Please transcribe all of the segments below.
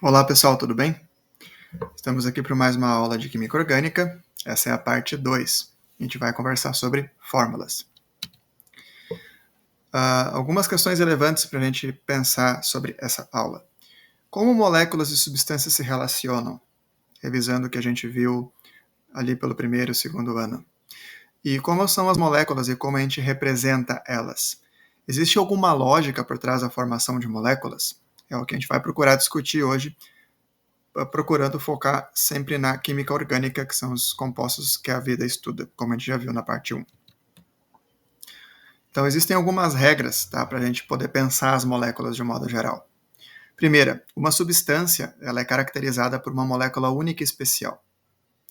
Olá pessoal, tudo bem? Estamos aqui para mais uma aula de Química Orgânica. Essa é a parte 2. A gente vai conversar sobre fórmulas. Algumas questões relevantes para a gente pensar sobre essa aula. Como moléculas e substâncias se relacionam? Revisando o que a gente viu ali pelo primeiro e segundo ano. E como são as moléculas e como a gente representa elas? Existe alguma lógica por trás da formação de moléculas? É o que a gente vai procurar discutir hoje, procurando focar sempre na química orgânica, que são os compostos que a vida estuda, como a gente já viu na parte 1. Então, existem algumas regras, tá, para a gente poder pensar as moléculas de um modo geral. Primeira, uma substância ela é caracterizada por uma molécula única e especial.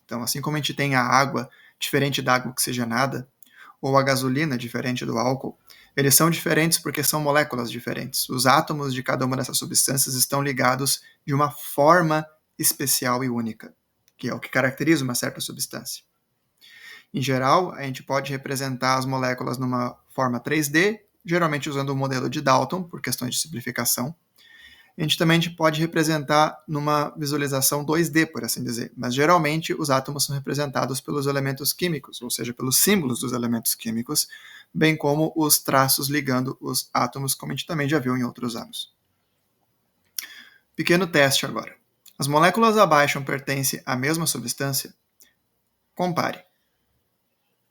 Então, assim como a gente tem a água diferente da água oxigenada, ou a gasolina diferente do álcool, eles são diferentes porque são moléculas diferentes. Os átomos de cada uma dessas substâncias estão ligados de uma forma especial e única, que é o que caracteriza uma certa substância. Em geral, a gente pode representar as moléculas numa forma 3D, geralmente usando o modelo de Dalton, por questões de simplificação. A gente também pode representar numa visualização 2D, por assim dizer, mas geralmente os átomos são representados pelos elementos químicos, ou seja, pelos símbolos dos elementos químicos, bem como os traços ligando os átomos, como a gente também já viu em outros anos. Pequeno teste agora. As moléculas abaixo pertencem à mesma substância? Compare.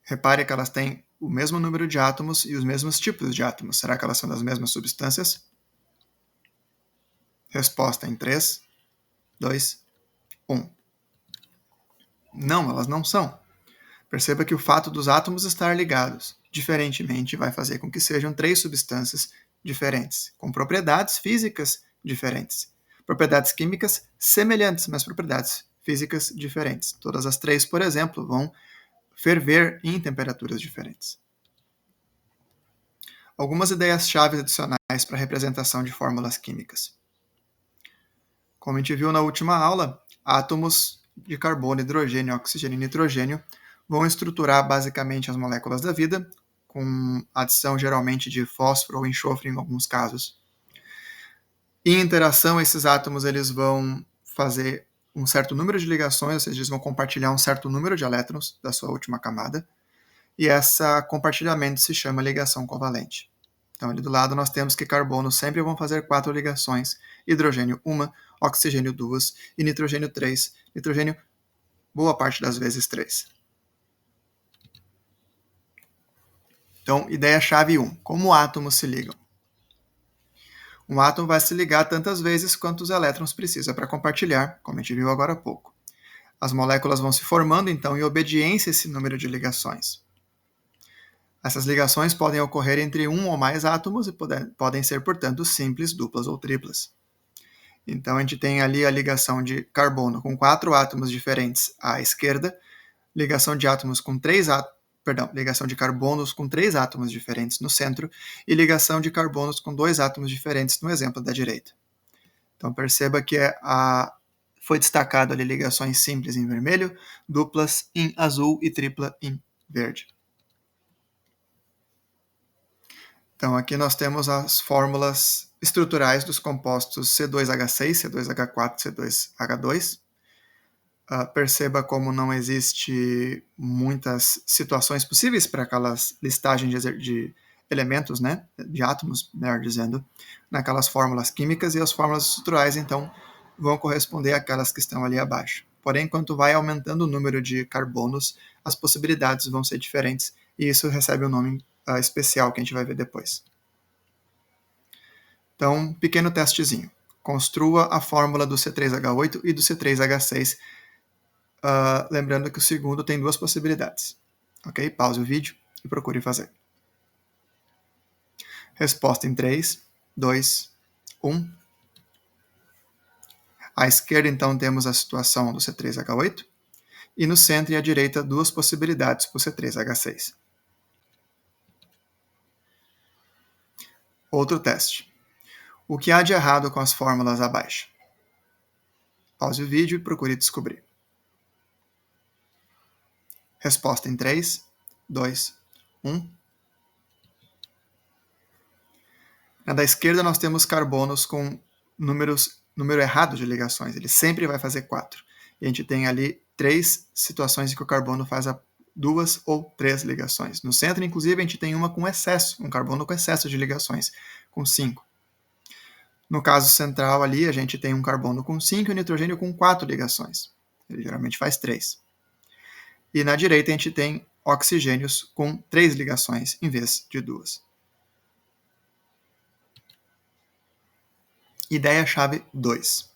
Repare que elas têm o mesmo número de átomos e os mesmos tipos de átomos. Será que elas são das mesmas substâncias? Resposta em 3, 2, 1. Não, elas não são. Perceba que o fato dos átomos estar ligados, diferentemente, vai fazer com que sejam 3 substâncias diferentes, com propriedades físicas diferentes. Propriedades químicas semelhantes, mas propriedades físicas diferentes. Todas as 3, por exemplo, vão ferver em temperaturas diferentes. Algumas ideias-chave adicionais para a representação de fórmulas químicas. Como a gente viu na última aula, átomos de carbono, hidrogênio, oxigênio e nitrogênio vão estruturar basicamente as moléculas da vida, com adição geralmente de fósforo ou enxofre em alguns casos. Em interação, esses átomos eles vão fazer um certo número de ligações, ou seja, eles vão compartilhar um certo número de elétrons da sua última camada, e esse compartilhamento se chama ligação covalente. Então, ali do lado nós temos que carbonos sempre vão fazer 4 ligações, hidrogênio 1, oxigênio 2 e nitrogênio 3. Nitrogênio, boa parte das vezes 3. Então, ideia-chave 1. Como átomos se ligam? Um átomo vai se ligar tantas vezes quanto os elétrons precisa para compartilhar, como a gente viu agora há pouco. As moléculas vão se formando, então, em obediência a esse número de ligações. Essas ligações podem ocorrer entre um ou mais átomos e podem ser, portanto, simples, duplas ou triplas. Então, a gente tem ali a ligação de carbono com 4 átomos diferentes à esquerda, ligação de átomos com 3 átomos, ligação de carbonos com 3 átomos diferentes no centro e ligação de carbonos com 2 átomos diferentes no exemplo da direita. Então, perceba que foi destacado ali ligações simples em vermelho, duplas em azul e tripla em verde. Então, aqui nós temos as fórmulas estruturais dos compostos C2H6, C2H4, C2H2. Perceba como não existe muitas situações possíveis para aquelas listagens de elementos, né, de átomos, melhor dizendo, naquelas fórmulas químicas, e as fórmulas estruturais, então, vão corresponder àquelas que estão ali abaixo. Porém, enquanto vai aumentando o número de carbonos, as possibilidades vão ser diferentes, e isso recebe um nome especial que a gente vai ver depois. Então, pequeno testezinho. Construa a fórmula do C3H8 e do C3H6, lembrando que o segundo tem 2 possibilidades. Ok? Pause o vídeo e procure fazer. Resposta em 3, 2, 1. À esquerda, então, temos a situação do C3H8 e no centro e à direita 2 possibilidades para o C3H6. Outro teste. O que há de errado com as fórmulas abaixo? Pause o vídeo e procure descobrir. Resposta em 3, 2, 1. Na da esquerda, nós temos carbonos com números número errado de ligações, ele sempre vai fazer 4. E a gente tem ali 3 situações em que o carbono faz 2 ou 3 ligações. No centro, inclusive, a gente tem uma com excesso, um carbono com excesso de ligações, com 5. No caso central ali, a gente tem um carbono com 5 e um nitrogênio com 4 ligações. Ele geralmente faz 3. E na direita a gente tem oxigênios com 3 ligações em vez de 2. Ideia-chave 2.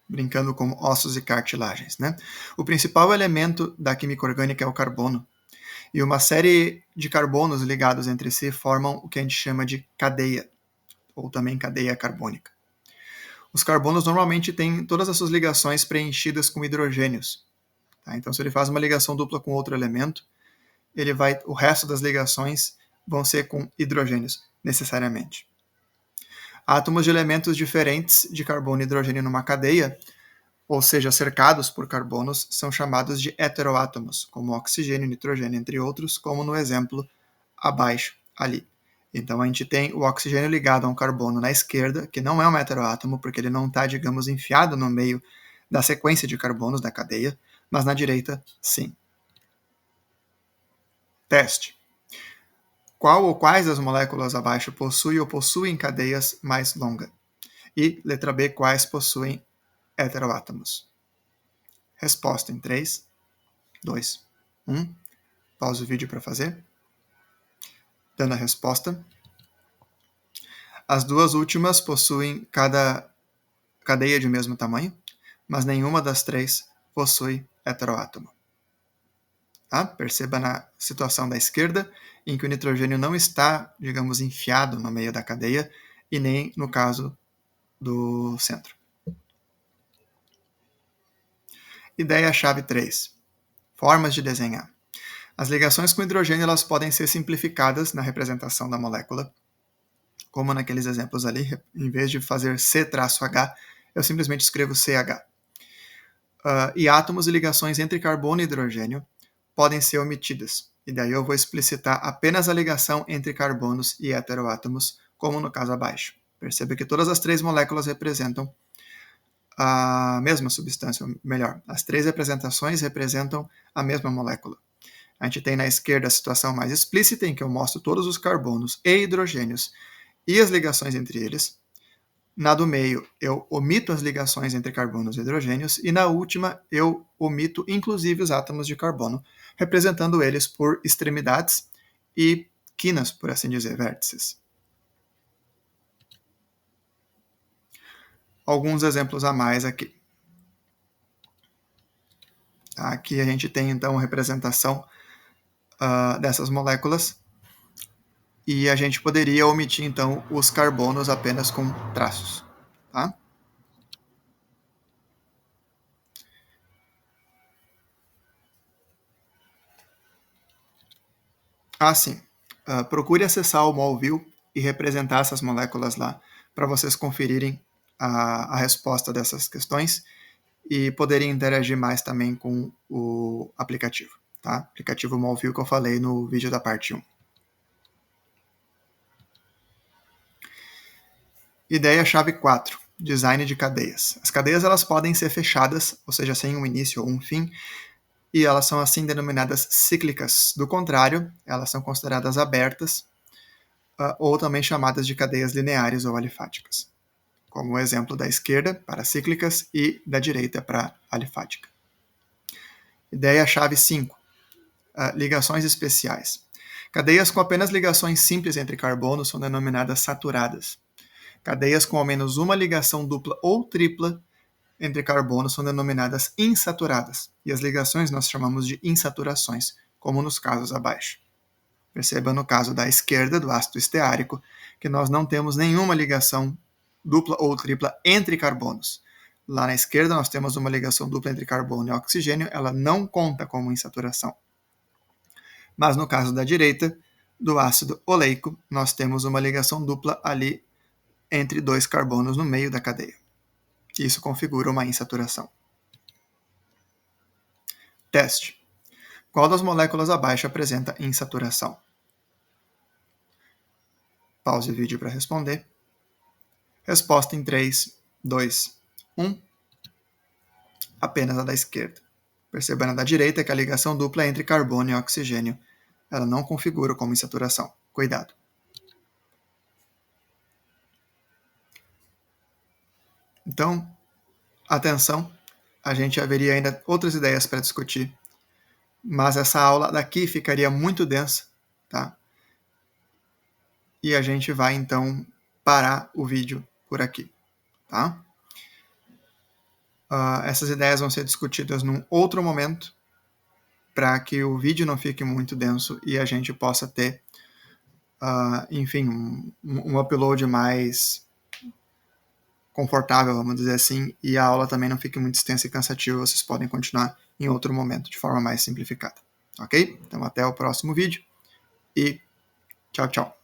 Brincando com ossos e cartilagens, né? O principal elemento da química orgânica é o carbono. E uma série de carbonos ligados entre si formam o que a gente chama de cadeia, ou também cadeia carbônica. Os carbonos normalmente têm todas as suas ligações preenchidas com hidrogênios. Tá? Então, se ele faz uma ligação dupla com outro elemento, o resto das ligações vão ser com hidrogênios, necessariamente. Átomos de elementos diferentes de carbono e hidrogênio numa cadeia, ou seja, cercados por carbonos, são chamados de heteroátomos, como oxigênio, nitrogênio, entre outros, como no exemplo abaixo ali. Então a gente tem o oxigênio ligado a um carbono na esquerda, que não é um heteroátomo, porque ele não está, digamos, enfiado no meio da sequência de carbonos da cadeia, mas na direita, sim. Teste. Qual ou quais das moléculas abaixo possui ou possuem cadeias mais longas? E, letra B, quais possuem heteroátomos? Resposta em 3, 2, 1. Pausa o vídeo para fazer. Dando a resposta. As duas últimas possuem cada cadeia de mesmo tamanho, mas nenhuma das 3 possui heteroátomo. Tá? Perceba na situação da esquerda, em que o nitrogênio não está, digamos, enfiado no meio da cadeia, e nem no caso do centro. Ideia-chave 3. Formas de desenhar. As ligações com hidrogênio elas podem ser simplificadas na representação da molécula, como naqueles exemplos ali, em vez de fazer C-H, eu simplesmente escrevo CH. E átomos e ligações entre carbono e hidrogênio podem ser omitidas, e daí eu vou explicitar apenas a ligação entre carbonos e heteroátomos, como no caso abaixo. Perceba que todas as 3 moléculas representam a mesma substância, ou melhor, as 3 representações representam a mesma molécula. A gente tem na esquerda a situação mais explícita, em que eu mostro todos os carbonos e hidrogênios e as ligações entre eles. Na do meio, eu omito as ligações entre carbonos e hidrogênios, e na última, eu omito inclusive os átomos de carbono, representando eles por extremidades e quinas, por assim dizer, vértices. Alguns exemplos a mais aqui. Aqui a gente tem então a representação dessas moléculas, e a gente poderia omitir então os carbonos apenas com traços. Tá? Sim. Procure acessar o Molview e representar essas moléculas lá, para vocês conferirem a resposta dessas questões e poderem interagir mais também com o aplicativo. Tá? Aplicativo Molview que eu falei no vídeo da parte 1. Ideia-chave 4. Design de cadeias. As cadeias elas podem ser fechadas, ou seja, sem um início ou um fim, e elas são assim denominadas cíclicas. Do contrário, elas são consideradas abertas, ou também chamadas de cadeias lineares ou alifáticas, como o exemplo da esquerda para cíclicas e da direita para alifática. Ideia-chave 5. Ligações especiais. Cadeias com apenas ligações simples entre carbonos são denominadas saturadas. Cadeias com ao menos uma ligação dupla ou tripla entre carbonos são denominadas insaturadas, e as ligações nós chamamos de insaturações, como nos casos abaixo. Perceba no caso da esquerda, do ácido esteárico, que nós não temos nenhuma ligação dupla ou tripla entre carbonos. Lá na esquerda nós temos uma ligação dupla entre carbono e oxigênio, ela não conta como insaturação. Mas no caso da direita, do ácido oleico, nós temos uma ligação dupla ali entre 2 carbonos no meio da cadeia. Isso configura uma insaturação. Teste. Qual das moléculas abaixo apresenta insaturação? Pause o vídeo para responder. Resposta em 3, 2, 1, apenas a da esquerda. Perceba na da direita que a ligação dupla é entre carbono e oxigênio. Ela não configura como insaturação. Cuidado. Então, atenção, a gente haveria ainda outras ideias para discutir, mas essa aula daqui ficaria muito densa, tá? E a gente vai, então, parar o vídeo por aqui, tá? Essas ideias vão ser discutidas num outro momento, para que o vídeo não fique muito denso e a gente possa ter, enfim, um upload mais confortável, vamos dizer assim, e a aula também não fique muito extensa e cansativa. Vocês podem continuar em outro momento, de forma mais simplificada. Ok? Então, até o próximo vídeo e tchau, tchau.